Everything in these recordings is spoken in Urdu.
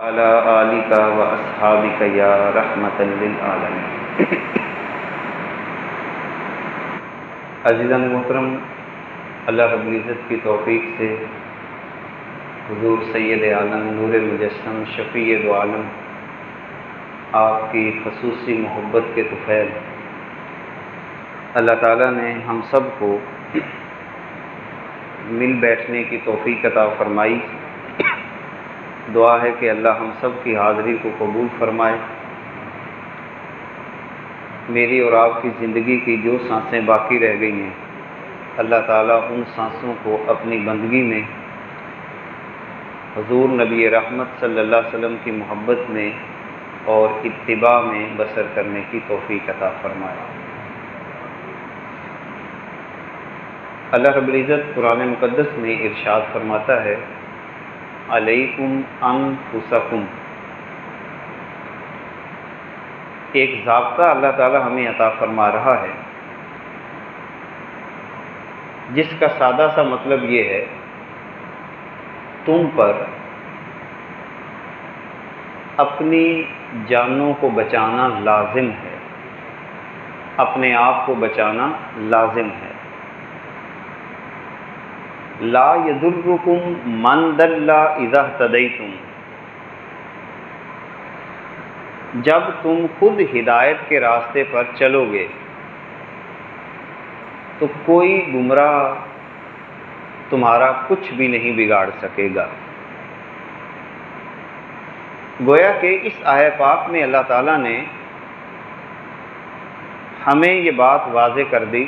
علی آلک و اصحابک یا رحمۃ للعالمین۔ عزیزان محترم، اللہ رب العزت کی توفیق سے حضور سید عالم نور المجسم شفیع دو عالم آپ کی خصوصی محبت کے طفیل اللہ تعالیٰ نے ہم سب کو مل بیٹھنے کی توفیق عطا فرمائی۔ دعا ہے کہ اللہ ہم سب کی حاضری کو قبول فرمائے۔ میری اور آپ کی زندگی کی جو سانسیں باقی رہ گئی ہیں، اللہ تعالیٰ ان سانسوں کو اپنی بندگی میں حضور نبی رحمت صلی اللہ علیہ وسلم کی محبت میں اور اتباع میں بسر کرنے کی توفیق عطا فرمائے۔ اللہ رب العزت قرآن مقدس میں ارشاد فرماتا ہے، علیکم انفسکم۔ ایک ضابطہ اللہ تعالی ہمیں عطا فرما رہا ہے، جس کا سادہ سا مطلب یہ ہے، تم پر اپنی جانوں کو بچانا لازم ہے، اپنے آپ کو بچانا لازم ہے۔ لا یضرکم من ضل اذا اہتدیتم۔ جب تم خود ہدایت کے راستے پر چلو گے تو کوئی گمراہ تمہارا کچھ بھی نہیں بگاڑ سکے گا۔ گویا کہ اس آیہ پاک میں اللہ تعالیٰ نے ہمیں یہ بات واضح کر دی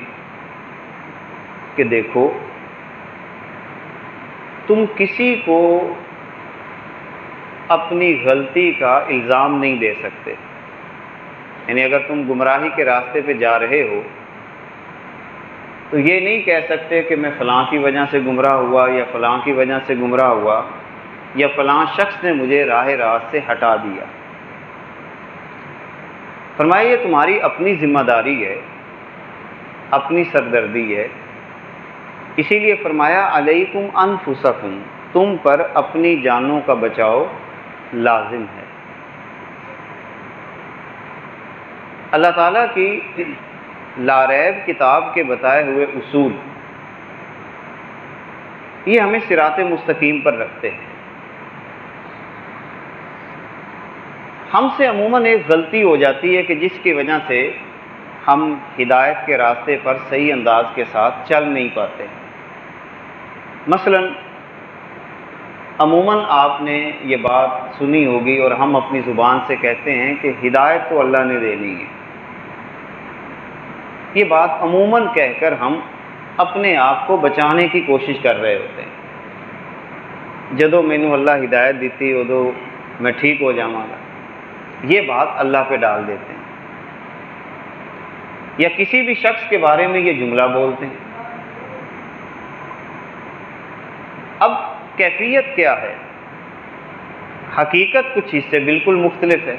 کہ دیکھو، تم کسی کو اپنی غلطی کا الزام نہیں دے سکتے۔ یعنی اگر تم گمراہی کے راستے پہ جا رہے ہو تو یہ نہیں کہہ سکتے کہ میں فلاں کی وجہ سے گمراہ ہوا، یا فلاں کی وجہ سے گمراہ ہوا، یا فلاں شخص نے مجھے راہ راست سے ہٹا دیا۔ فرمایا یہ تمہاری اپنی ذمہ داری ہے، اپنی سردردی ہے۔ اسی لیے فرمایا علیکم انفسکم، تم پر اپنی جانوں کا بچاؤ لازم ہے۔ اللہ تعالیٰ کی لاریب کتاب کے بتائے ہوئے اصول یہ ہمیں صراط مستقیم پر رکھتے ہیں۔ ہم سے عموماً ایک غلطی ہو جاتی ہے کہ جس کی وجہ سے ہم ہدایت کے راستے پر صحیح انداز کے ساتھ چل نہیں پاتے۔ مثلا عموماً آپ نے یہ بات سنی ہوگی اور ہم اپنی زبان سے کہتے ہیں کہ ہدایت تو اللہ نے دینی ہے۔ یہ بات عموماً کہہ کر ہم اپنے آپ کو بچانے کی کوشش کر رہے ہوتے ہیں۔ جدو مینوں اللہ ہدایت دیتی ادو میں ٹھیک ہو جاواں گا، یہ بات اللہ پہ ڈال دیتے ہیں۔ یا کسی بھی شخص کے بارے میں یہ جملہ بولتے ہیں۔ اب کیفیت کیا ہے؟ حقیقت کچھ اس سے بالکل مختلف ہے۔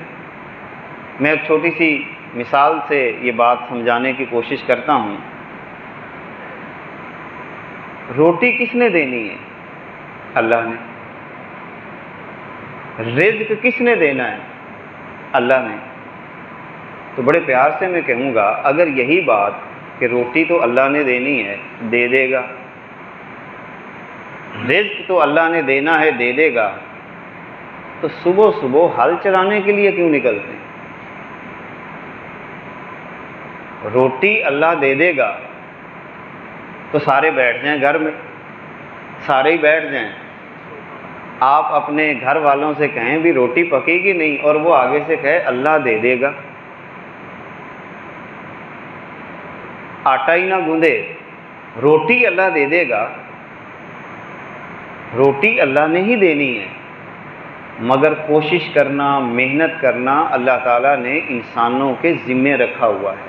میں ایک چھوٹی سی مثال سے یہ بات سمجھانے کی کوشش کرتا ہوں۔ روٹی کس نے دینی ہے؟ اللہ نے۔ رزق کس نے دینا ہے؟ اللہ نے۔ تو بڑے پیار سے میں کہوں گا، اگر یہی بات کہ روٹی تو اللہ نے دینی ہے، دے دے گا، رزق تو اللہ نے دینا ہے، دے دے گا، تو صبح صبح ہل چلانے کے لیے کیوں نکلتے ہیں؟ روٹی اللہ دے دے گا تو سارے بیٹھ جائیں گھر میں، سارے ہی بیٹھ جائیں۔ آپ اپنے گھر والوں سے کہیں بھی روٹی پکے گی نہیں، اور وہ آگے سے کہے اللہ دے دے گا۔ آٹا ہی نہ گوندے، روٹی اللہ دے دے گا۔ روٹی اللہ نے ہی دینی ہے، مگر کوشش کرنا، محنت کرنا اللہ تعالیٰ نے انسانوں کے ذمے رکھا ہوا ہے۔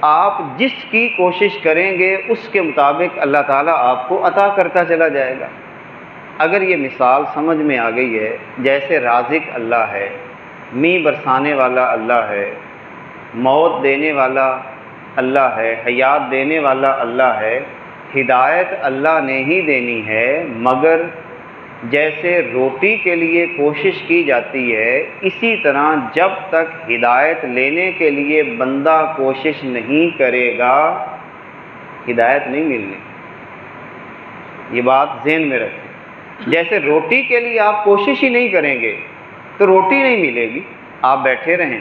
آپ جس کی کوشش کریں گے اس کے مطابق اللہ تعالیٰ آپ کو عطا کرتا چلا جائے گا۔ اگر یہ مثال سمجھ میں آ گئی ہے، جیسے رازق اللہ ہے، میਂہ برسانے والا اللہ ہے، موت دینے والا اللہ ہے، حیات دینے والا اللہ ہے، ہدایت اللہ نے ہی دینی ہے، مگر جیسے روٹی کے لیے کوشش کی جاتی ہے، اسی طرح جب تک ہدایت لینے کے لیے بندہ کوشش نہیں کرے گا ہدایت نہیں ملنی۔ یہ بات ذہن میں رکھیں، جیسے روٹی کے لیے آپ کوشش ہی نہیں کریں گے تو روٹی نہیں ملے گی۔ آپ بیٹھے رہیں،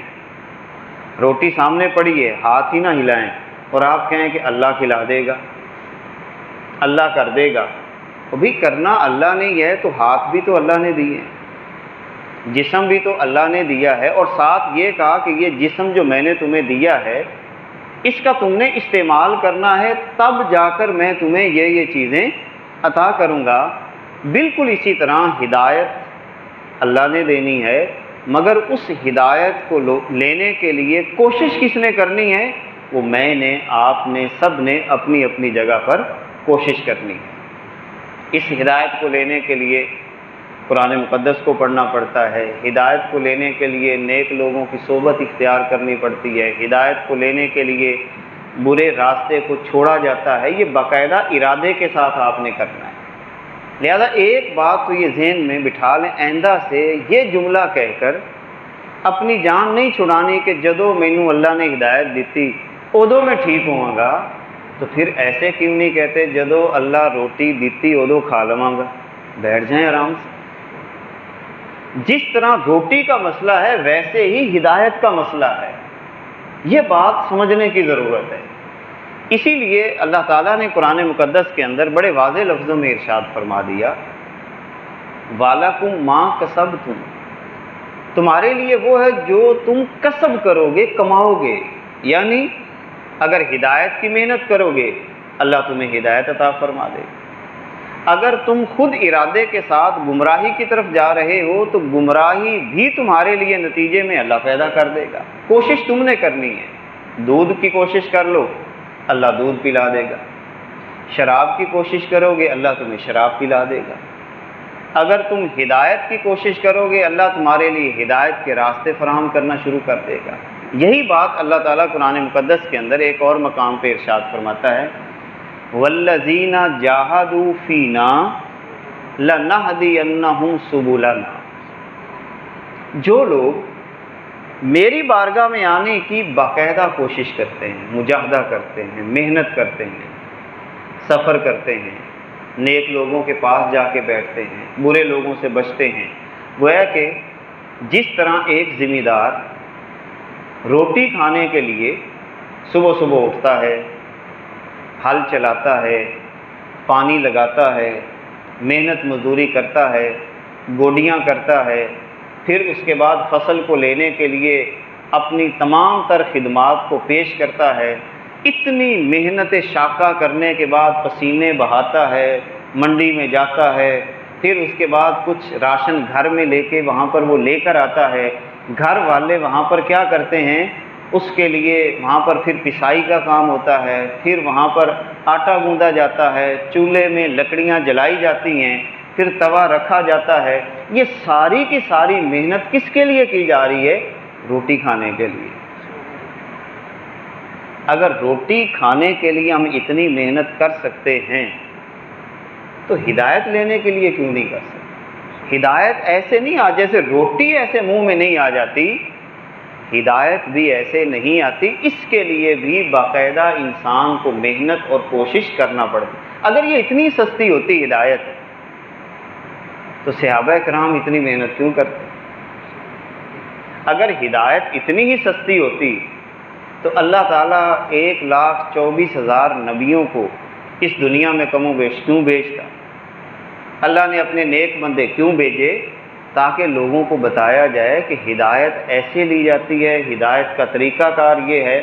روٹی سامنے پڑی ہے، ہاتھ ہی نہ ہلائیں اور آپ کہیں کہ اللہ کھلا دے گا، اللہ کر دے گا۔ ابھی کرنا اللہ نے ہے تو ہاتھ بھی تو اللہ نے دیے ہیں، جسم بھی تو اللہ نے دیا ہے، اور ساتھ یہ کہا کہ یہ جسم جو میں نے تمہیں دیا ہے اس کا تم نے استعمال کرنا ہے، تب جا کر میں تمہیں یہ چیزیں عطا کروں گا۔ بالکل اسی طرح ہدایت اللہ نے دینی ہے، مگر اس ہدایت کو لینے کے لیے کوشش کس نے کرنی ہے؟ وہ میں نے، آپ نے، سب نے اپنی اپنی جگہ پر کوشش کرنی ہے۔ اس ہدایت کو لینے کے لیے قرآن مقدس کو پڑھنا پڑتا ہے، ہدایت کو لینے کے لیے نیک لوگوں کی صحبت اختیار کرنی پڑتی ہے، ہدایت کو لینے کے لیے برے راستے کو چھوڑا جاتا ہے۔ یہ باقاعدہ ارادے کے ساتھ آپ نے کرنا ہے۔ لہذا ایک بات تو یہ ذہن میں بٹھا لیں، آئندہ سے یہ جملہ کہہ کر اپنی جان نہیں چھڑانی کہ جدو مینوں اللہ نے ہدایت دیتی ادو میں ٹھیک ہوں گا۔ تو پھر ایسے کیوں نہیں کہتے جدو اللہ روٹی دیتی ادو کھا لواں گا؟ بیٹھ جائیں آرام سے۔ جس طرح روٹی کا مسئلہ ہے ویسے ہی ہدایت کا مسئلہ ہے، یہ بات سمجھنے کی ضرورت ہے۔ اسی لیے اللہ تعالیٰ نے قرآن مقدس کے اندر بڑے واضح لفظوں میں ارشاد فرما دیا، وَلَكُمْ مَا كَسَبْتُمْ، تمہارے لیے وہ ہے جو تم کسب کرو گے، کماؤ گے۔ یعنی اگر ہدایت کی محنت کرو گے اللہ تمہیں ہدایت عطا فرما دے گا، اگر تم خود ارادے کے ساتھ گمراہی کی طرف جا رہے ہو تو گمراہی بھی تمہارے لیے نتیجے میں اللہ پیدا کر دے گا۔ کوشش تم نے کرنی ہے، دودھ کی کوشش کر لو اللہ دودھ پلا دے گا، شراب کی کوشش کرو گے اللہ تمہیں شراب پلا دے گا، اگر تم ہدایت کی کوشش کرو گے اللہ تمہارے لیے ہدایت کے راستے فراہم کرنا شروع کر دے گا۔ یہی بات اللہ تعالیٰ قرآن مقدس کے اندر ایک اور مقام پہ ارشاد فرماتا ہے، وَالَّذِينَ جَاهَدُوا فِينَا لَنَهْدِيَنَّهُمْ سُبُلَنَا، جو لوگ میری بارگاہ میں آنے کی باقاعدہ کوشش کرتے ہیں، مجاہدہ کرتے ہیں، محنت کرتے ہیں، سفر کرتے ہیں، نیک لوگوں کے پاس جا کے بیٹھتے ہیں، برے لوگوں سے بچتے ہیں، گویا کہ جس طرح ایک ذمہ دار روٹی کھانے کے لیے صبح صبح اٹھتا ہے، ہل چلاتا ہے، پانی لگاتا ہے، محنت مزدوری کرتا ہے، گوڈیاں کرتا ہے، پھر اس کے بعد فصل کو لینے کے لیے اپنی تمام تر خدمات کو پیش کرتا ہے، اتنی محنت شاقہ کرنے کے بعد پسینے بہاتا ہے، منڈی میں جاتا ہے، پھر اس کے بعد کچھ راشن گھر میں لے کے وہاں پر وہ لے کر آتا ہے، گھر والے وہاں پر کیا کرتے ہیں اس کے لیے وہاں پر پھر پسائی کا کام ہوتا ہے، پھر وہاں پر آٹا گوندا جاتا ہے، چولہے میں لکڑیاں جلائی جاتی ہیں، پھر توا رکھا جاتا ہے۔ یہ ساری کی ساری محنت کس کے لیے کی جا رہی ہے؟ روٹی کھانے کے لیے۔ اگر روٹی کھانے کے لیے ہم اتنی محنت کر سکتے ہیں تو ہدایت لینے کے لیے کیوں نہیں کر سکتے؟ ہدایت ایسے نہیں جیسے روٹی ایسے منہ میں نہیں آ جاتی، ہدایت بھی ایسے نہیں آتی، اس کے لیے بھی باقاعدہ انسان کو محنت اور کوشش کرنا پڑتی۔ اگر یہ اتنی سستی ہوتی ہدایت تو صحابہ کرام اتنی محنت کیوں کرتے؟ اگر ہدایت اتنی ہی سستی ہوتی تو اللہ تعالیٰ 1,24,000 نبیوں کو اس دنیا میں کم و بیش کیوں بھیجتا؟ اللہ نے اپنے نیک بندے کیوں بھیجے؟ تاکہ لوگوں کو بتایا جائے کہ ہدایت ایسے لی جاتی ہے، ہدایت کا طریقہ کار یہ ہے۔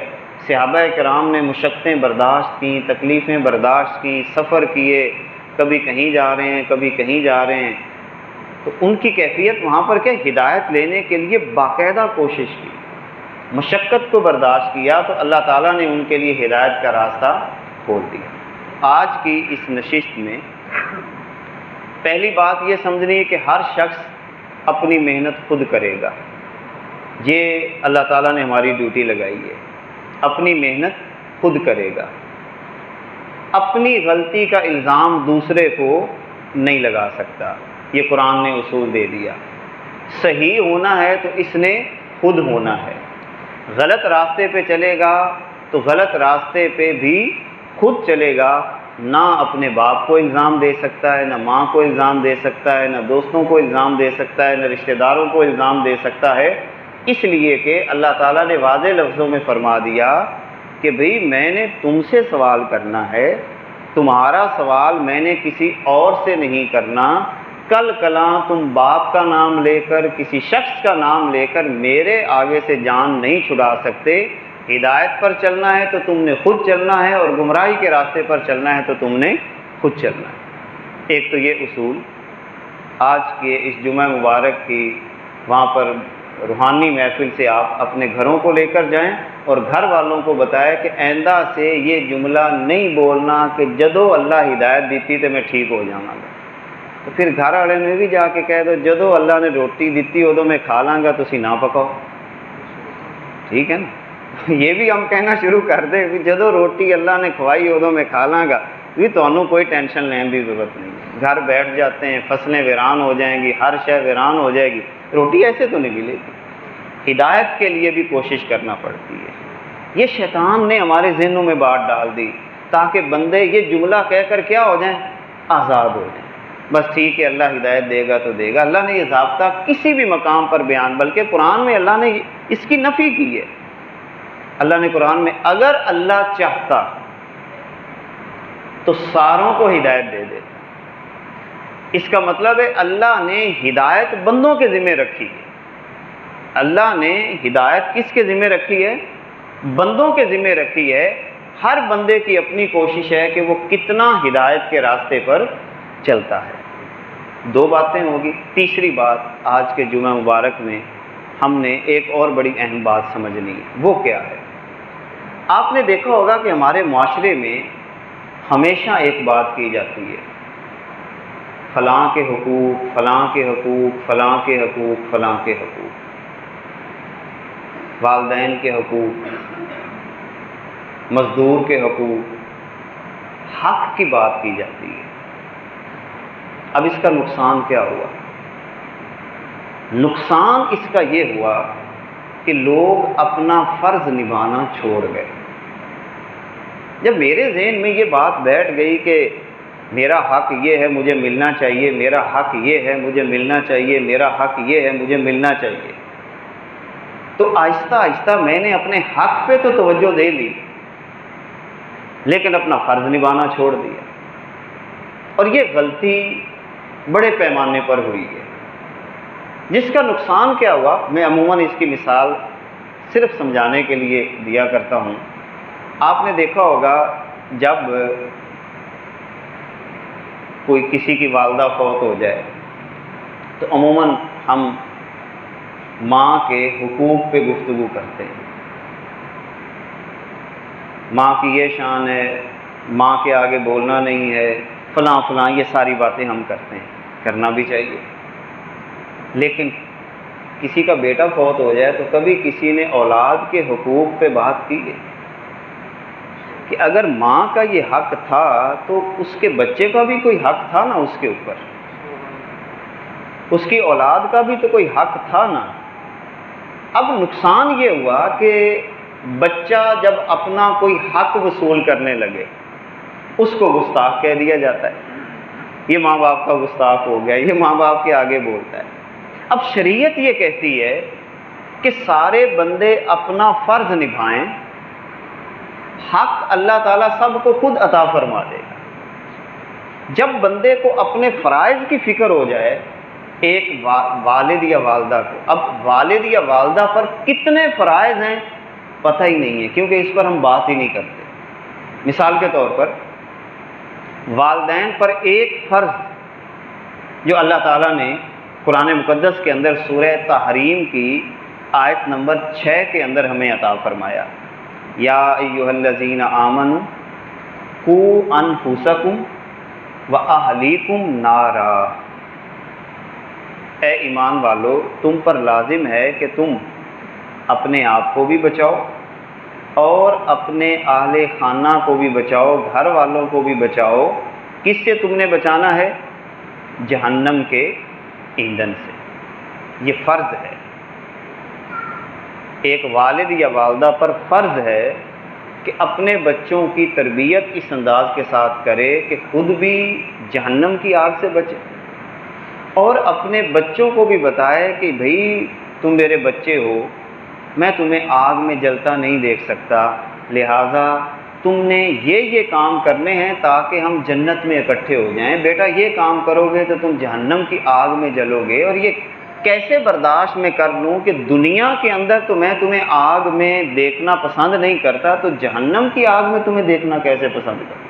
صحابہ کرام نے مشقتیں برداشت کی، تکلیفیں برداشت کی، سفر کیے، کبھی کہیں جا رہے ہیں کبھی کہیں جا رہے ہیں، تو ان کی کیفیت وہاں پر کیا؟ ہدایت لینے کے لیے باقاعدہ کوشش کی، مشقت کو برداشت کیا، تو اللہ تعالیٰ نے ان کے لیے ہدایت کا راستہ کھول دیا۔ آج کی اس نشست میں پہلی بات یہ سمجھنی ہے کہ ہر شخص اپنی محنت خود کرے گا، یہ اللہ تعالیٰ نے ہماری ڈیوٹی لگائی ہے، اپنی محنت خود کرے گا، اپنی غلطی کا الزام دوسرے کو نہیں لگا سکتا۔ یہ قرآن نے اصول دے دیا۔ صحیح ہونا ہے تو اس نے خود ہونا ہے، غلط راستے پہ چلے گا تو غلط راستے پہ بھی خود چلے گا، نہ اپنے باپ کو الزام دے سکتا ہے، نہ ماں کو الزام دے سکتا ہے، نہ دوستوں کو الزام دے سکتا ہے، نہ رشتہ داروں کو الزام دے سکتا ہے، اس لیے کہ اللہ تعالیٰ نے واضح لفظوں میں فرما دیا کہ بھئی میں نے تم سے سوال کرنا ہے، تمہارا سوال میں نے کسی اور سے نہیں کرنا، کل کلاں تم باپ کا نام لے کر، کسی شخص کا نام لے کر میرے آگے سے جان نہیں چھڑا سکتے۔ ہدایت پر چلنا ہے تو تم نے خود چلنا ہے، اور گمراہی کے راستے پر چلنا ہے تو تم نے خود چلنا ہے۔ ایک تو یہ اصول آج کے اس جمعہ مبارک کی وہاں پر روحانی محفل سے آپ اپنے گھروں کو لے کر جائیں اور گھر والوں کو بتائیں کہ آئندہ سے یہ جملہ نہیں بولنا کہ جدو اللہ ہدایت دیتی تو میں ٹھیک ہو جاؤں گا، تو پھر گھر والے میں بھی جا کے کہہ دو جدو اللہ نے روٹی دیتی ادو میں کھا لاں گا، تسی نہ پکاؤ، ٹھیک ہے نا؟ یہ بھی ہم کہنا شروع کر دیں کہ جدو روٹی اللہ نے کھوائی ادو میں کھا لاں گا، بھی تمہیں کوئی ٹینشن لینے کی ضرورت نہیں ہے۔ گھر بیٹھ جاتے ہیں، فصلیں ویران ہو جائیں گی، ہر شے ویران ہو جائے گی، روٹی ایسے تو نہیں ملے گی۔ ہدایت کے لیے بھی کوشش کرنا پڑتی ہے۔ یہ شیطان نے ہمارے ذہنوں میں بات ڈال دی تاکہ بندے یہ جملہ کہہ کر کیا ہو جائیں، آزاد ہو جائیں، بس ٹھیک ہے اللہ ہدایت دے گا تو دے گا۔ اللہ نے یہ ضابطہ کسی بھی مقام پر بیان، بلکہ قرآن میں اللہ نے اس کی نفی کی ہے۔ اللہ نے قرآن میں اگر اللہ چاہتا تو ساروں کو ہدایت دے دیتا۔ اس کا مطلب ہے اللہ نے ہدایت بندوں کے ذمہ رکھی ہے۔ اللہ نے ہدایت کس کے ذمہ رکھی ہے؟ بندوں کے ذمہ رکھی ہے۔ ہر بندے کی اپنی کوشش ہے کہ وہ کتنا ہدایت کے راستے پر چلتا ہے۔ دو باتیں ہوگی۔ تیسری بات آج کے جمعہ مبارک میں ہم نے ایک اور بڑی اہم بات سمجھنی ہے، وہ کیا ہے؟ آپ نے دیکھا ہوگا کہ ہمارے معاشرے میں ہمیشہ ایک بات کی جاتی ہے، فلاں کے حقوق، فلاں کے حقوق، فلاں کے حقوق، فلاں کے حقوق، والدین کے حقوق، مزدور کے حقوق، حق کی بات کی جاتی ہے۔ اب اس کا نقصان کیا ہوا؟ نقصان اس کا یہ ہوا کہ لوگ اپنا فرض نبھانا چھوڑ گئے۔ جب میرے ذہن میں یہ بات بیٹھ گئی کہ میرا حق یہ ہے مجھے ملنا چاہیے، میرا حق یہ ہے مجھے ملنا چاہیے، میرا حق یہ ہے مجھے ملنا چاہیے، تو آہستہ آہستہ میں نے اپنے حق پہ تو توجہ دے لی، لیکن اپنا فرض نبھانا چھوڑ دیا، اور یہ غلطی بڑے پیمانے پر ہوئی ہے۔ جس کا نقصان کیا ہوا، میں عموماً اس کی مثال صرف سمجھانے کے لیے دیا کرتا ہوں۔ آپ نے دیکھا ہوگا جب کوئی کسی کی والدہ فوت ہو جائے تو عموماً ہم ماں کے حقوق پہ گفتگو کرتے ہیں۔ ماں کی یہ شان ہے، ماں کے آگے بولنا نہیں ہے، فلاں فلاں، یہ ساری باتیں ہم کرتے ہیں، کرنا بھی چاہیے۔ لیکن کسی کا بیٹا فوت ہو جائے تو کبھی کسی نے اولاد کے حقوق پہ بات کی ہے کہ اگر ماں کا یہ حق تھا تو اس کے بچے کا بھی کوئی حق تھا نا، اس کے اوپر اس کی اولاد کا بھی تو کوئی حق تھا نا۔ اب نقصان یہ ہوا کہ بچہ جب اپنا کوئی حق وصول کرنے لگے اس کو گستاخ کہہ دیا جاتا ہے، یہ ماں باپ کا گستاخ ہو گیا، یہ ماں باپ کے آگے بولتا ہے۔ اب شریعت یہ کہتی ہے کہ سارے بندے اپنا فرض نبھائیں، حق اللہ تعالیٰ سب کو خود عطا فرما دے گا۔ جب بندے کو اپنے فرائض کی فکر ہو جائے، ایک والد یا والدہ کو، اب والد یا والدہ پر کتنے فرائض ہیں پتہ ہی نہیں ہے، کیونکہ اس پر ہم بات ہی نہیں کرتے۔ مثال کے طور پر والدین پر ایک فرض جو اللہ تعالیٰ نے قرآن مقدس کے اندر سورہ تحریم کی آیت نمبر 6 کے اندر ہمیں عطا فرمایا، یا ایھا الذین آمنوا قوا انفسکم واہلیکم نارا، اے ایمان والو تم پر لازم ہے کہ تم اپنے آپ کو بھی بچاؤ اور اپنے اہل خانہ کو بھی بچاؤ، گھر والوں کو بھی بچاؤ۔ کس سے تم نے بچانا ہے؟ جہنم کے ایندھن سے۔ یہ فرض ہے، ایک والد یا والدہ پر فرض ہے کہ اپنے بچوں کی تربیت اس انداز کے ساتھ کرے کہ خود بھی جہنم کی آگ سے بچے، اور اپنے بچوں کو بھی بتائے کہ بھئی تم میرے بچے ہو، میں تمہیں آگ میں جلتا نہیں دیکھ سکتا، لہٰذا تم نے یہ کام کرنے ہیں تاکہ ہم جنت میں اکٹھے ہو جائیں۔ بیٹا یہ کام کرو گے تو تم جہنم کی آگ میں جلو گے، اور یہ کیسے برداشت میں کر لوں کہ دنیا کے اندر تو میں تمہیں آگ میں دیکھنا پسند نہیں کرتا، تو جہنم کی آگ میں تمہیں دیکھنا کیسے پسند کروں۔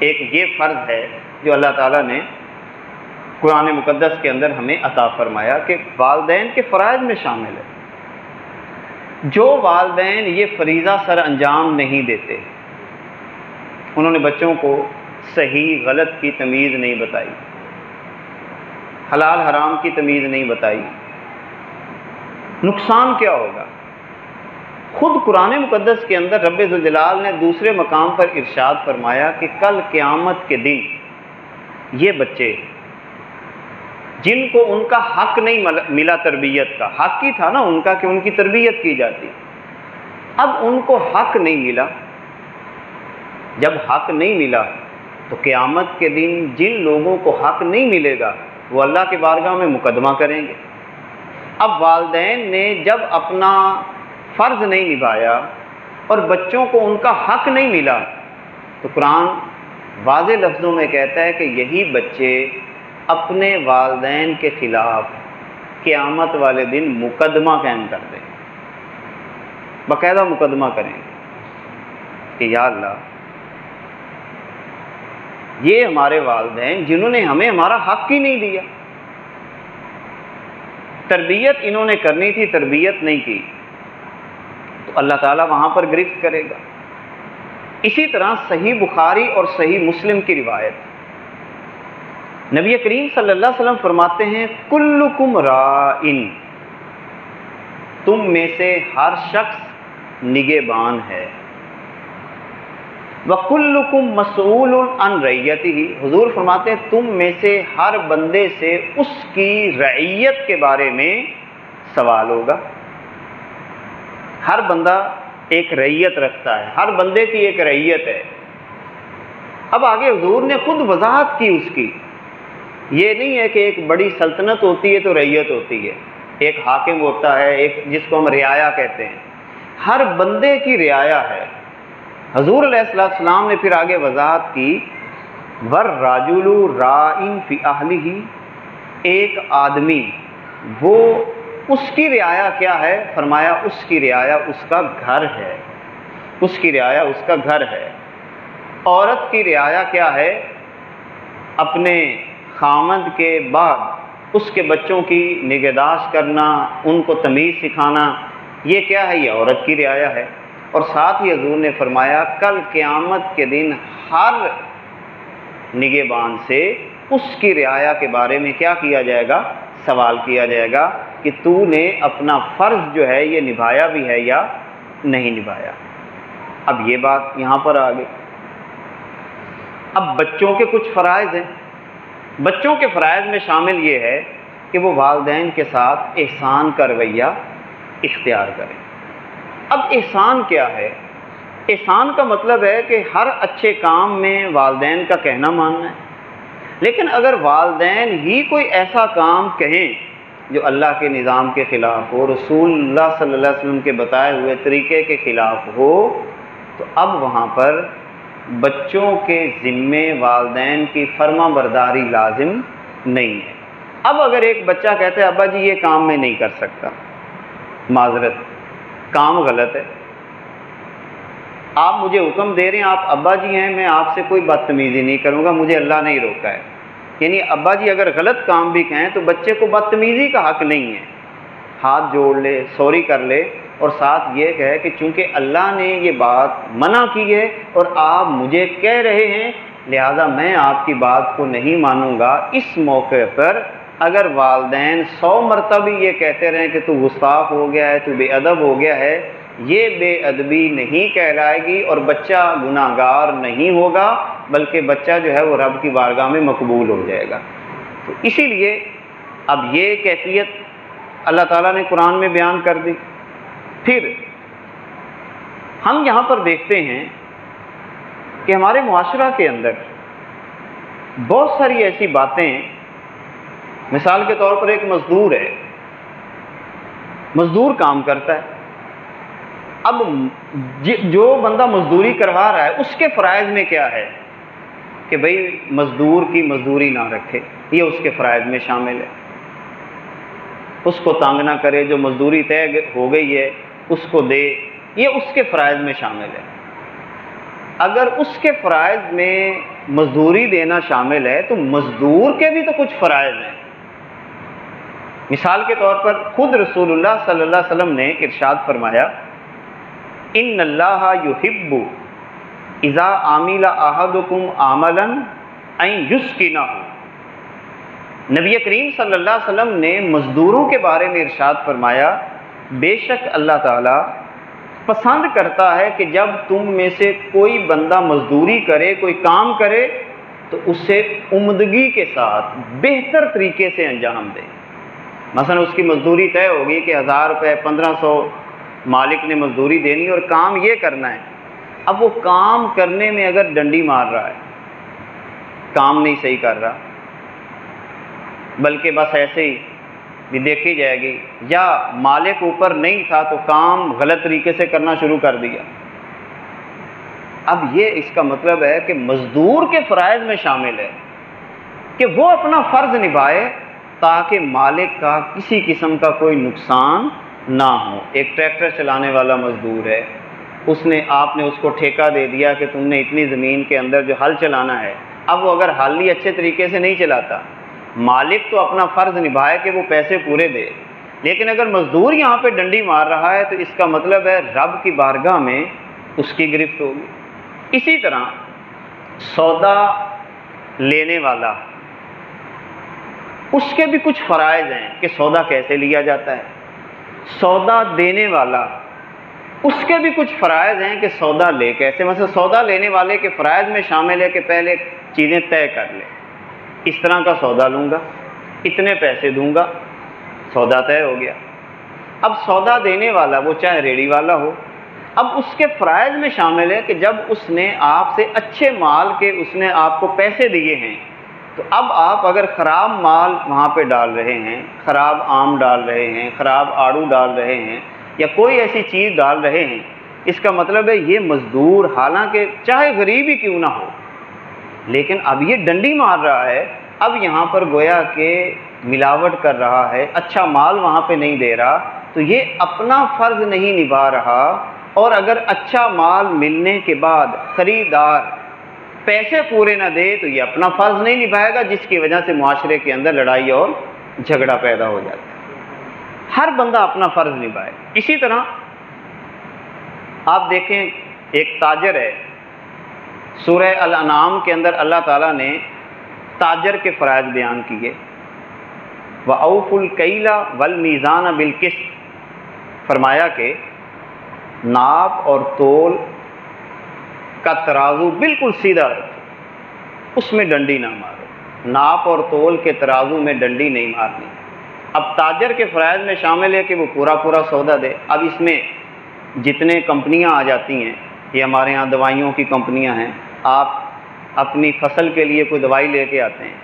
ایک یہ فرض ہے جو اللہ تعالیٰ نے قرآن مقدس کے اندر ہمیں عطا فرمایا کہ والدین کے فرائض میں شامل ہے۔ جو والدین یہ فریضہ سر انجام نہیں دیتے، انہوں نے بچوں کو صحیح غلط کی تمیز نہیں بتائی، حلال حرام کی تمیز نہیں بتائی، نقصان کیا ہوگا؟ خود قرآن مقدس کے اندر رب ذوالجلال نے دوسرے مقام پر ارشاد فرمایا کہ کل قیامت کے دن یہ بچے جن کو ان کا حق نہیں ملا، تربیت کا حق ہی تھا نا ان کا کہ ان کی تربیت کی جاتی، اب ان کو حق نہیں ملا۔ جب حق نہیں ملا تو قیامت کے دن جن لوگوں کو حق نہیں ملے گا وہ اللہ کی بارگاہ میں مقدمہ کریں گے۔ اب والدین نے جب اپنا فرض نہیں نبھایا اور بچوں کو ان کا حق نہیں ملا، تو قرآن واضح لفظوں میں کہتا ہے کہ یہی بچے اپنے والدین کے خلاف قیامت والے دن مقدمہ قائم کر دیں، باقاعدہ مقدمہ کریں گے کہ یا اللہ یہ ہمارے والدین جنہوں نے ہمیں ہمارا حق ہی نہیں دیا، تربیت انہوں نے کرنی تھی تربیت نہیں کی، تو اللہ تعالیٰ وہاں پر گرفت کرے گا۔ اسی طرح صحیح بخاری اور صحیح مسلم کی روایت، نبی کریم صلی اللہ علیہ وسلم فرماتے ہیں کلکم راعٍ، تم میں سے ہر شخص نگہبان ہے، وَكُلُّكُمْ مَسْئُولٌ عَنْ رَعِيَّتِهِ، حضور فرماتے ہیں تم میں سے ہر بندے سے اس کی رعیت کے بارے میں سوال ہوگا۔ ہر بندہ ایک رعیت رکھتا ہے، ہر بندے کی ایک رعیت ہے۔ اب آگے حضور نے خود وضاحت کی اس کی، یہ نہیں ہے کہ ایک بڑی سلطنت ہوتی ہے تو رعیت ہوتی ہے، ایک حاکم ہوتا ہے، ایک جس کو ہم رعایا کہتے ہیں، ہر بندے کی رعایا ہے۔ حضور علیہ السلام نے پھر آگے وضاحت کی وَالرَّجُلُ رَاعٍ فِي أَهْلِهِ، ایک آدمی وہ اس کی رعایا کیا ہے؟ فرمایا اس کی رعایا اس کا گھر ہے، اس کی رعایا اس کا گھر ہے۔ عورت کی رعایا کیا ہے؟ اپنے خامند کے بعد اس کے بچوں کی نگہداشت کرنا، ان کو تمیز سکھانا، یہ کیا ہے؟ یہ عورت کی رعایا ہے۔ اور ساتھ ہی حضور نے فرمایا کل قیامت کے دن ہر نگہبان سے اس کی رعایا کے بارے میں کیا کیا جائے گا؟ سوال کیا جائے گا کہ تو نے اپنا فرض جو ہے یہ نبھایا بھی ہے یا نہیں نبھایا۔ اب یہ بات یہاں پر آ گئی۔ اب بچوں کے کچھ فرائض ہیں، بچوں کے فرائض میں شامل یہ ہے کہ وہ والدین کے ساتھ احسان کا رویہ اختیار کریں۔ اب احسان کیا ہے؟ احسان کا مطلب ہے کہ ہر اچھے کام میں والدین کا کہنا ماننا ہے، لیکن اگر والدین ہی کوئی ایسا کام کہیں جو اللہ کے نظام کے خلاف ہو، رسول اللہ صلی اللہ علیہ وسلم کے بتائے ہوئے طریقے کے خلاف ہو، تو اب وہاں پر بچوں کے ذمے والدین کی فرما برداری لازم نہیں ہے۔ اب اگر ایک بچہ کہتا ہے ابا جی یہ کام میں نہیں کر سکتا، معذرت کام غلط ہے، آپ مجھے حکم دے رہے ہیں، آپ ابا جی ہیں، میں آپ سے کوئی بدتمیزی نہیں کروں گا، مجھے اللہ نے روکا ہے، یعنی ابا جی اگر غلط کام بھی کہیں تو بچے کو بدتمیزی کا حق نہیں ہے، ہاتھ جوڑ لے، سوری کر لے، اور ساتھ یہ کہے کہ چونکہ اللہ نے یہ بات منع کی ہے اور آپ مجھے کہہ رہے ہیں لہذا میں آپ کی بات کو نہیں مانوں گا۔ اس موقع پر اگر والدین 100 مرتبہ یہ کہتے رہیں کہ تو گستاخ ہو گیا ہے، تو بے ادب ہو گیا ہے، یہ بے ادبی نہیں کہلائے گی اور بچہ گناہ گار نہیں ہوگا، بلکہ بچہ جو ہے وہ رب کی بارگاہ میں مقبول ہو جائے گا۔ تو اسی لیے اب یہ کیفیت اللہ تعالیٰ نے قرآن میں بیان کر دی۔ پھر ہم یہاں پر دیکھتے ہیں کہ ہمارے معاشرہ کے اندر بہت ساری ایسی باتیں، مثال کے طور پر ایک مزدور ہے، مزدور کام کرتا ہے، اب جو بندہ مزدوری کروا رہا ہے اس کے فرائض میں کیا ہے کہ بھئی مزدور کی مزدوری نہ رکھے، یہ اس کے فرائض میں شامل ہے، اس کو تنگ نہ کرے، جو مزدوری طے ہو گئی ہے اس کو دے، یہ اس کے فرائض میں شامل ہے۔ اگر اس کے فرائض میں مزدوری دینا شامل ہے تو مزدور کے بھی تو کچھ فرائض ہیں۔ مثال کے طور پر خود رسول اللہ صلی اللہ علیہ وسلم نے ارشاد فرمایا، ان اللہ یحب اذا عمل احدکم عملا ان یسکنہ۔ نبی کریم صلی اللہ علیہ وسلم نے مزدوروں کے بارے میں ارشاد فرمایا، بے شک اللہ تعالیٰ پسند کرتا ہے کہ جب تم میں سے کوئی بندہ مزدوری کرے، کوئی کام کرے تو اسے عمدگی کے ساتھ بہتر طریقے سے انجام دے۔ مثلا اس کی مزدوری طے ہوگی کہ 1000 روپے 1500 مالک نے مزدوری دینی اور کام یہ کرنا ہے، اب وہ کام کرنے میں اگر ڈنڈی مار رہا ہے، کام نہیں صحیح کر رہا، بلکہ بس ایسے ہی بھی دیکھی جائے گی، یا مالک اوپر نہیں تھا تو کام غلط طریقے سے کرنا شروع کر دیا، اب یہ اس کا مطلب ہے کہ مزدور کے فرائض میں شامل ہے کہ وہ اپنا فرض نبھائے تاکہ مالک کا کسی قسم کا کوئی نقصان نہ ہو۔ ایک ٹریکٹر چلانے والا مزدور ہے، آپ نے اس کو ٹھیکہ دے دیا کہ تم نے اتنی زمین کے اندر جو ہل چلانا ہے، اب وہ اگر ہل ہی اچھے طریقے سے نہیں چلاتا، مالک تو اپنا فرض نبھائے کہ وہ پیسے پورے دے، لیکن اگر مزدور یہاں پہ ڈنڈی مار رہا ہے تو اس کا مطلب ہے رب کی بارگاہ میں اس کی گرفت ہوگی۔ اسی طرح سودا لینے والا، اس کے بھی کچھ فرائض ہیں کہ سودا کیسے لیا جاتا ہے۔ سودا دینے والا، اس کے بھی کچھ فرائض ہیں کہ سودا لے کیسے۔ مثلا سودا لینے والے کے فرائض میں شامل ہے کہ پہلے چیزیں طے کر لے، اس طرح کا سودا لوں گا، اتنے پیسے دوں گا، سودا طے ہو گیا۔ اب سودا دینے والا، وہ چاہے ریڑھی والا ہو، اب اس کے فرائض میں شامل ہے کہ جب اس نے آپ سے اچھے مال کے اس نے آپ کو پیسے دیے ہیں، تو اب آپ اگر خراب مال وہاں پہ ڈال رہے ہیں، خراب آم ڈال رہے ہیں، خراب آڑو ڈال رہے ہیں، یا کوئی ایسی چیز ڈال رہے ہیں، اس کا مطلب ہے یہ مزدور حالانکہ چاہے غریب ہی کیوں نہ ہو، لیکن اب یہ ڈنڈی مار رہا ہے، اب یہاں پر گویا کہ ملاوٹ کر رہا ہے، اچھا مال وہاں پہ نہیں دے رہا، تو یہ اپنا فرض نہیں نبھا رہا، اور اگر اچھا مال ملنے کے بعد خریدار پیسے پورے نہ دے تو یہ اپنا فرض نہیں نبھائے گا، جس کی وجہ سے معاشرے کے اندر لڑائی اور جھگڑا پیدا ہو جاتا ہے۔ ہر بندہ اپنا فرض نبھائے۔ اسی طرح آپ دیکھیں ایک تاجر ہے، سورہ الانعام کے اندر اللہ تعالیٰ نے تاجر کے فرائض بیان کیے، وَأَوْفُوا الْكَيْلَ وَالْمِيزَانَ بِالْقِسْطِ، فرمایا کہ ناپ اور تول کا ترازو بالکل سیدھا رکھو، اس میں ڈنڈی نہ مارو، ناپ اور تول کے ترازو میں ڈنڈی نہیں مارنی۔ اب تاجر کے فرائض میں شامل ہے کہ وہ پورا سودا دے۔ اب اس میں جتنے کمپنیاں آ جاتی ہیں، یہ ہمارے ہاں دوائیوں کی کمپنیاں ہیں، آپ اپنی فصل کے لیے کوئی دوائی لے کے آتے ہیں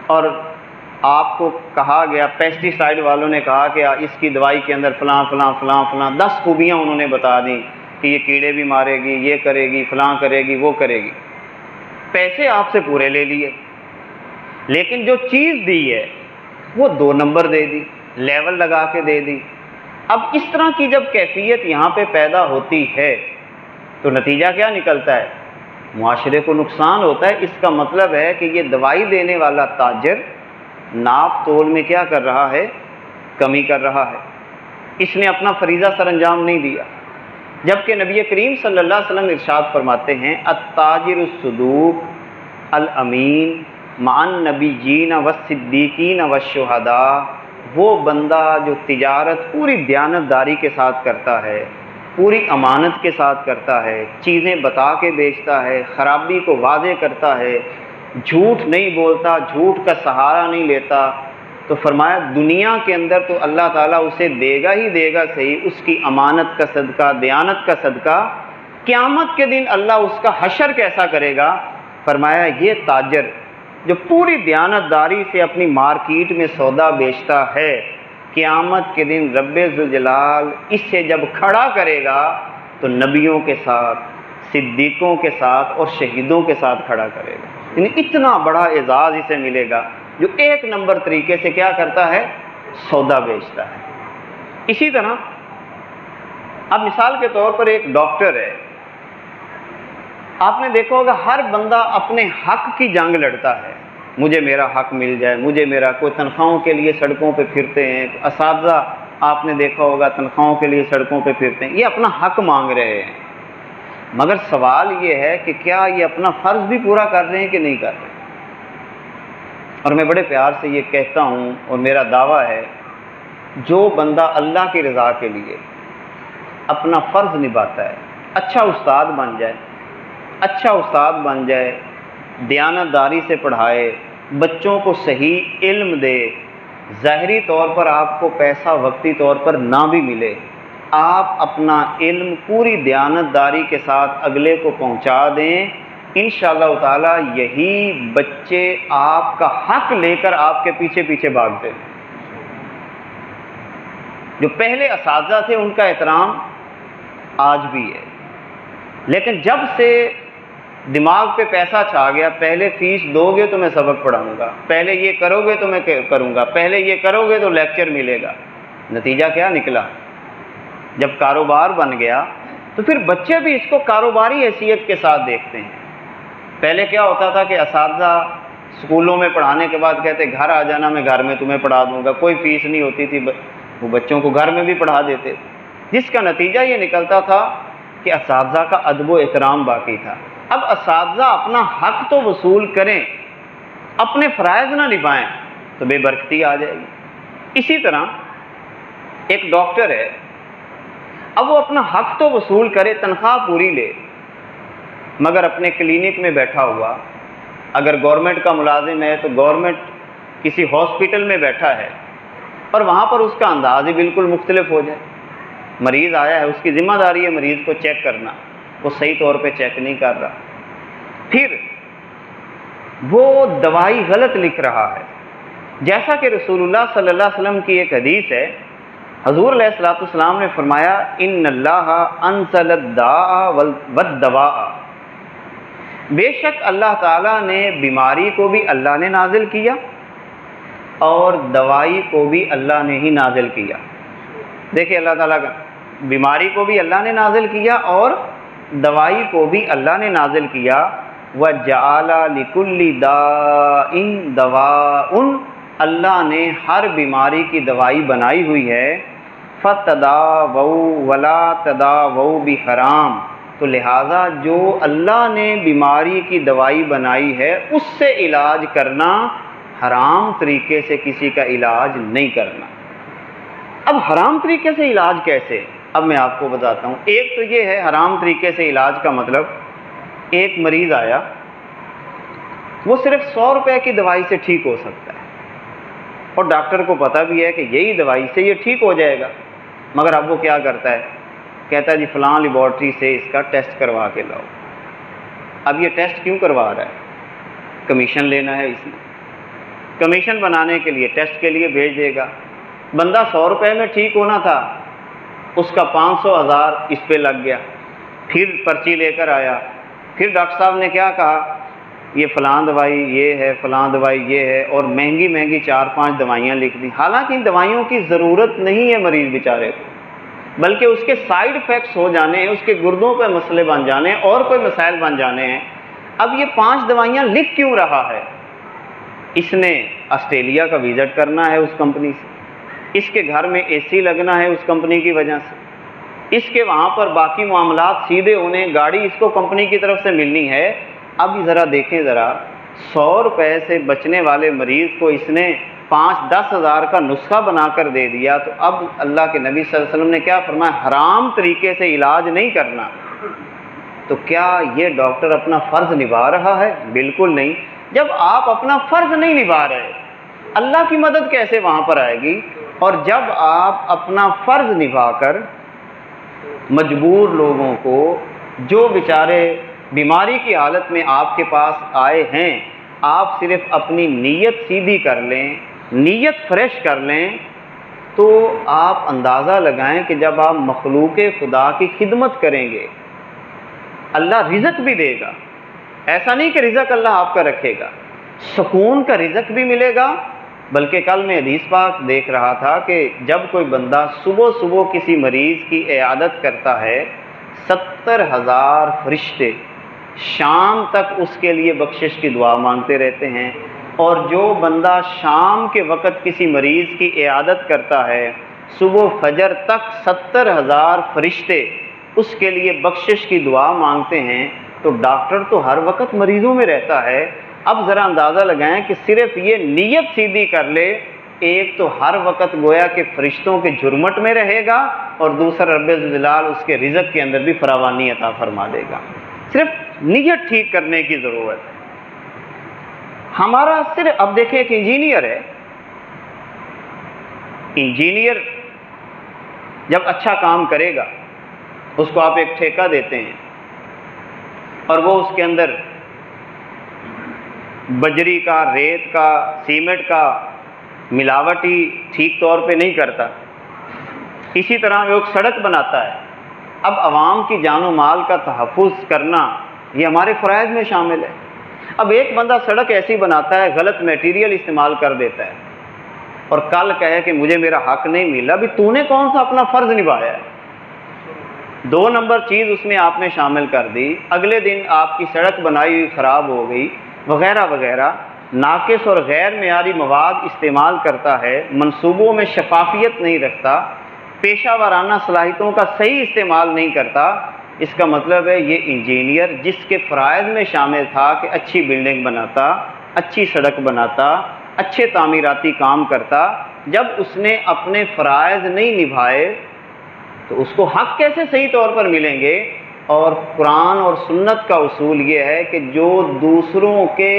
اور آپ کو کہا گیا، پیسٹی سائڈ والوں نے کہا کہ اس کی دوائی کے اندر فلاں فلاں فلاں فلاں 10 خوبیاں انہوں نے بتا دیں کہ یہ کیڑے بھی مارے گی، یہ کرے گی، فلاں کرے گی، وہ کرے گی، پیسے آپ سے پورے لے لیے، لیکن جو چیز دی ہے وہ 2 نمبر دے دی، لیول لگا کے دے دی۔ اب اس طرح کی جب کیفیت یہاں پہ پیدا ہوتی ہے تو نتیجہ کیا نکلتا ہے؟ معاشرے کو نقصان ہوتا ہے۔ اس کا مطلب ہے کہ یہ دوائی دینے والا تاجر ناپ تول میں کیا کر رہا ہے؟ کمی کر رہا ہے، اس نے اپنا فریضہ سر انجام نہیں دیا۔ جبکہ نبی کریم صلی اللہ علیہ وسلم ارشاد فرماتے ہیں، التاجر الصدوق الامین مع النبیین والصدیقین والشہداء، وہ بندہ جو تجارت پوری دیانتداری کے ساتھ کرتا ہے، پوری امانت کے ساتھ کرتا ہے، چیزیں بتا کے بیچتا ہے، خرابی کو واضح کرتا ہے، جھوٹ نہیں بولتا، جھوٹ کا سہارا نہیں لیتا، تو فرمایا دنیا کے اندر تو اللہ تعالیٰ اسے دے گا ہی دے گا صحیح، اس کی امانت کا صدقہ، دیانت کا صدقہ، قیامت کے دن اللہ اس کا حشر کیسا کرے گا؟ فرمایا یہ تاجر جو پوری دیانت داری سے اپنی مارکیٹ میں سودا بیچتا ہے، قیامت کے دن رب ذوالجلال اس سے جب کھڑا کرے گا تو نبیوں کے ساتھ، صدیقوں کے ساتھ اور شہیدوں کے ساتھ کھڑا کرے گا۔ یعنی اتنا بڑا اعزاز اسے ملے گا جو ایک نمبر طریقے سے کیا کرتا ہے؟ سودا بیچتا ہے۔ اسی طرح اب مثال کے طور پر ایک ڈاکٹر ہے، آپ نے دیکھا ہوگا ہر بندہ اپنے حق کی جنگ لڑتا ہے، مجھے میرا حق مل جائے، مجھے میرا، کوئی تنخواہوں کے لیے سڑکوں پہ پھرتے ہیں، اساتذہ آپ نے دیکھا ہوگا تنخواہوں کے لیے سڑکوں پہ پھرتے ہیں، یہ اپنا حق مانگ رہے ہیں، مگر سوال یہ ہے کہ کیا یہ اپنا فرض بھی پورا کر رہے ہیں کہ نہیں کر رہے؟ اور میں بڑے پیار سے یہ کہتا ہوں اور میرا دعویٰ ہے، جو بندہ اللہ کی رضا کے لیے اپنا فرض نبھاتا ہے، اچھا استاد بن جائے، اچھا استاد بن جائے، دیانت داری سے پڑھائے، بچوں کو صحیح علم دے، ظاہری طور پر آپ کو پیسہ وقتی طور پر نہ بھی ملے، آپ اپنا علم پوری دیانت داری کے ساتھ اگلے کو پہنچا دیں، انشاءاللہ تعالی یہی بچے آپ کا حق لے کر آپ کے پیچھے پیچھے بھاگتے ہیں۔ جو پہلے اساتذہ تھے ان کا احترام آج بھی ہے، لیکن جب سے دماغ پہ پیسہ چھا گیا، پہلے فیس دو گے تو میں سبق پڑھاؤں گا، پہلے یہ کرو گے تو میں کروں گا، پہلے یہ کرو گے تو لیکچر ملے گا، نتیجہ کیا نکلا؟ جب کاروبار بن گیا تو پھر بچے بھی اس کو کاروباری حیثیت کے ساتھ دیکھتے ہیں۔ پہلے کیا ہوتا تھا کہ اساتذہ اسکولوں میں پڑھانے کے بعد کہتے گھر آ جانا، میں گھر میں تمہیں پڑھا دوں گا، کوئی فیس نہیں ہوتی تھی، وہ بچوں کو گھر میں بھی پڑھا دیتے تھے، جس کا نتیجہ یہ نکلتا تھا کہ اساتذہ کا ادب و احترام باقی تھا۔ اب اساتذہ اپنا حق تو وصول کریں، اپنے فرائض نہ نبھائیں تو بے برکتی آ جائے گی۔ اسی طرح ایک ڈاکٹر ہے، اب وہ اپنا حق تو وصول کرے، تنخواہ پوری لے، مگر اپنے کلینک میں بیٹھا ہوا، اگر گورنمنٹ کا ملازم ہے تو گورنمنٹ کسی ہاسپٹل میں بیٹھا ہے اور وہاں پر اس کا انداز ہی بالکل مختلف ہو جائے، مریض آیا ہے، اس کی ذمہ داری ہے مریض کو چیک کرنا، وہ صحیح طور پہ چیک نہیں کر رہا، پھر وہ دوائی غلط لکھ رہا ہے، جیسا کہ رسول اللہ صلی اللہ علیہ وسلم کی ایک حدیث ہے، حضور علیہ الصلوۃ والسلام نے فرمایا ان اللہ انزل الداء والدواء، بے شک اللہ تعالیٰ نے بیماری کو بھی اللہ نے نازل کیا اور دوائی کو بھی اللہ نے ہی نازل کیا۔ دیکھیں اللہ تعالیٰ کا، بیماری کو بھی اللہ نے نازل کیا اور دوائی کو بھی اللہ نے نازل کیا۔ وَجَعَلَ لِكُلِّ دَاءٍ دَوَاءٌ، اللہ نے ہر بیماری کی دوائی بنائی ہوئی ہے۔ فَتَدَاوَوْا وَلَا تَدَاوَوْا بِحَرَامٍ، تو لہٰذا جو اللہ نے بیماری کی دوائی بنائی ہے اس سے علاج کرنا، حرام طریقے سے کسی کا علاج نہیں کرنا۔ اب حرام طریقے سے علاج کیسے؟ اب میں آپ کو بتاتا ہوں۔ ایک تو یہ ہے حرام طریقے سے علاج کا مطلب، ایک مریض آیا، وہ صرف 100 روپے کی دوائی سے ٹھیک ہو سکتا ہے اور ڈاکٹر کو پتہ بھی ہے کہ یہی دوائی سے یہ ٹھیک ہو جائے گا، مگر اب وہ کیا کرتا ہے؟ کہتا ہے جی فلاں لیبارٹری سے اس کا ٹیسٹ کروا کے لاؤ۔ اب یہ ٹیسٹ کیوں کروا رہا ہے؟ کمیشن لینا ہے اس نے، کمیشن بنانے کے لیے ٹیسٹ کے لیے بھیج دے گا۔ بندہ 100 روپے میں ٹھیک ہونا تھا، اس کا 500 1000 اس پہ لگ گیا، پھر پرچی لے کر آیا، پھر ڈاکٹر صاحب نے کیا کہا؟ یہ فلاں دوائی یہ ہے، فلاں دوائی یہ ہے، اور مہنگی مہنگی 4-5 دوائیاں لکھ دی۔ حالانکہ ان دوائیوں کی ضرورت نہیں ہے مریض بیچارے کو، بلکہ اس کے سائیڈ افیکٹس ہو جانے ہیں، اس کے گردوں پہ مسئلے بن جانے ہیں اور کوئی مسائل بن جانے ہیں۔ اب یہ 5 دوائیاں لکھ کیوں رہا ہے؟ اس نے آسٹریلیا کا وزٹ کرنا ہے اس کمپنی سے، اس کے گھر میں اے سی لگنا ہے اس کمپنی کی وجہ سے، اس کے وہاں پر باقی معاملات سیدھے ہونے، گاڑی اس کو کمپنی کی طرف سے ملنی ہے۔ اب ذرا دیکھیں، ذرا 100 روپے سے بچنے والے مریض کو اس نے 5-10 ہزار کا نسخہ بنا کر دے دیا، تو اب اللہ کے نبی صلی اللہ علیہ وسلم نے کیا فرمایا؟ حرام طریقے سے علاج نہیں کرنا۔ تو کیا یہ ڈاکٹر اپنا فرض نبھا رہا ہے؟ بالکل نہیں۔ جب آپ اپنا فرض نہیں نبھا رہے، اللہ کی مدد کیسے وہاں پر آئے گی؟ اور جب آپ اپنا فرض نبھا کر مجبور لوگوں کو، جو بیچارے بیماری کی حالت میں آپ کے پاس آئے ہیں، آپ صرف اپنی نیت سیدھی کر لیں، نیت فریش کر لیں، تو آپ اندازہ لگائیں کہ جب آپ مخلوق خدا کی خدمت کریں گے اللہ رزق بھی دے گا۔ ایسا نہیں کہ رزق اللہ آپ کا رکھے گا، سکون کا رزق بھی ملے گا۔ بلکہ کل میں حدیث پاک دیکھ رہا تھا کہ جب کوئی بندہ صبح صبح کسی مریض کی عیادت کرتا ہے، 70,000 فرشتے شام تک اس کے لیے بخشش کی دعا مانگتے رہتے ہیں، اور جو بندہ شام کے وقت کسی مریض کی عیادت کرتا ہے، صبح فجر تک 70,000 فرشتے اس کے لیے بخشش کی دعا مانگتے ہیں۔ تو ڈاکٹر تو ہر وقت مریضوں میں رہتا ہے، اب ذرا اندازہ لگائیں کہ صرف یہ نیت سیدھی کر لے، ایک تو ہر وقت گویا کہ فرشتوں کے جھرمٹ میں رہے گا، اور دوسرا رب ذوالجلال اس کے رزق کے اندر بھی فراوانی عطا فرما دے گا۔ صرف نیت ٹھیک کرنے کی ضرورت ہے۔ ہمارا صرف اب دیکھیں ایک انجینئر ہے، انجینئر جب اچھا کام کرے گا اس کو آپ ایک ٹھیکہ دیتے ہیں، اور وہ اس کے اندر بجری کا، ریت کا، سیمنٹ کا ملاوٹی ٹھیک طور پہ نہیں کرتا۔ اسی طرح وہ ایک سڑک بناتا ہے۔ اب عوام کی جان و مال کا تحفظ کرنا یہ ہمارے فرائض میں شامل ہے۔ اب ایک بندہ سڑک ایسی بناتا ہے، غلط میٹیریل استعمال کر دیتا ہے، اور کل کہے کہ مجھے میرا حق نہیں ملا، بھی تو نے کون سا اپنا فرض نبھایا ہے؟ 2 نمبر چیز اس میں آپ نے شامل کر دی، اگلے دن آپ کی سڑک بنائی ہوئی خراب ہو گئی وغیرہ وغیرہ، ناقص اور غیر معیاری مواد استعمال کرتا ہے، منصوبوں میں شفافیت نہیں رکھتا، پیشہ ورانہ صلاحیتوں کا صحیح استعمال نہیں کرتا۔ اس کا مطلب ہے یہ انجینئر جس کے فرائض میں شامل تھا کہ اچھی بلڈنگ بناتا، اچھی سڑک بناتا، اچھے تعمیراتی کام کرتا، جب اس نے اپنے فرائض نہیں نبھائے تو اس کو حق کیسے صحیح طور پر ملیں گے؟ اور قرآن اور سنت کا اصول یہ ہے کہ جو دوسروں کے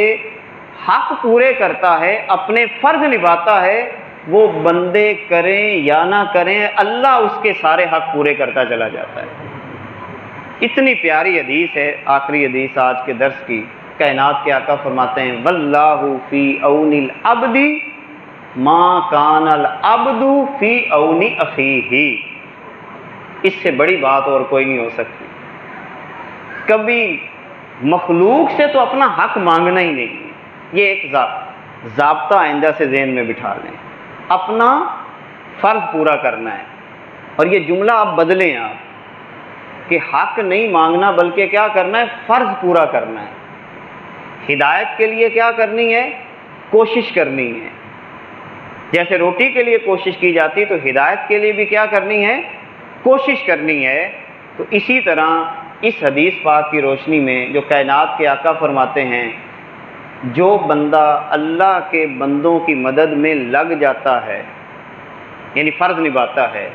حق پورے کرتا ہے، اپنے فرض نبھاتا ہے، وہ بندے کریں یا نہ کریں، اللہ اس کے سارے حق پورے کرتا چلا جاتا ہے۔ اتنی پیاری حدیث ہے، آخری حدیث آج کے درس کی، کائنات کے آقا فرماتے ہیں واللہ فی عون العبد ما کان العبد فی عون اخیہ۔ اس سے بڑی بات اور کوئی نہیں ہو سکتی۔ کبھی مخلوق سے تو اپنا حق مانگنا ہی نہیں، یہ ایک ضابطہ آئندہ سے ذہن میں بٹھا لیں، اپنا فرض پورا کرنا ہے۔ اور یہ جملہ آپ بدلیں، آپ کہ حق نہیں مانگنا بلکہ کیا کرنا ہے؟ فرض پورا کرنا ہے۔ ہدایت کے لیے کیا کرنی ہے؟ کوشش کرنی ہے۔ جیسے روٹی کے لیے کوشش کی جاتی تو ہدایت کے لیے بھی کیا کرنی ہے؟ کوشش کرنی ہے۔ تو اسی طرح اس حدیث پاک کی روشنی میں جو کائنات کے آقا فرماتے ہیں، جو بندہ اللہ کے بندوں کی مدد میں لگ جاتا ہے، یعنی فرض نبھاتا ہے،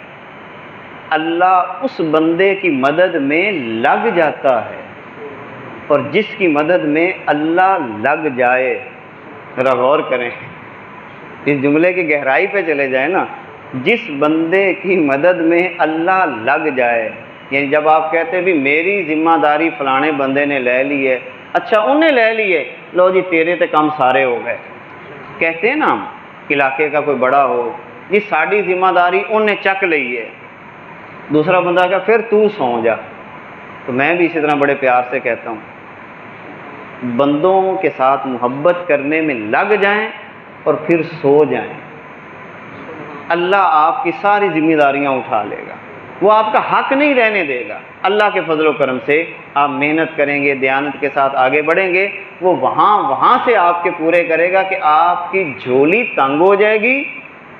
اللہ اس بندے کی مدد میں لگ جاتا ہے۔ اور جس کی مدد میں اللہ لگ جائے، ذرا غور کریں، اس جملے کی گہرائی پہ چلے جائیں نا، جس بندے کی مدد میں اللہ لگ جائے، یعنی جب آپ کہتے ہیں بھی میری ذمہ داری فلانے بندے نے لے لی ہے، اچھا انہیں لے لی ہے، لو جی تیرے تے کم سارے ہو گئے، کہتے ہیں نا ہم، علاقے کا کوئی بڑا ہو، جی ساری ذمہ داری انہیں چک لی ہے، دوسرا بندہ کہا پھر تو سو جا۔ تو میں بھی اسی طرح بڑے پیار سے کہتا ہوں، بندوں کے ساتھ محبت کرنے میں لگ جائیں اور پھر سو جائیں، اللہ آپ کی ساری ذمہ داریاں اٹھا لے گا، وہ آپ کا حق نہیں رہنے دے گا۔ اللہ کے فضل و کرم سے آپ محنت کریں گے، دیانت کے ساتھ آگے بڑھیں گے، وہ وہاں سے آپ کے پورے کرے گا کہ آپ کی جھولی تنگ ہو جائے گی،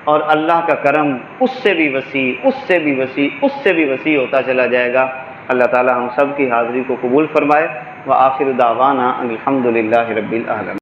اور اللہ کا کرم اس سے بھی وسیع، اس سے بھی وسیع، اس سے بھی وسیع ہوتا چلا جائے گا۔ اللہ تعالی ہم سب کی حاضری کو قبول فرمائے۔ وآخر دعوانا ان الحمد للہ رب العالمین۔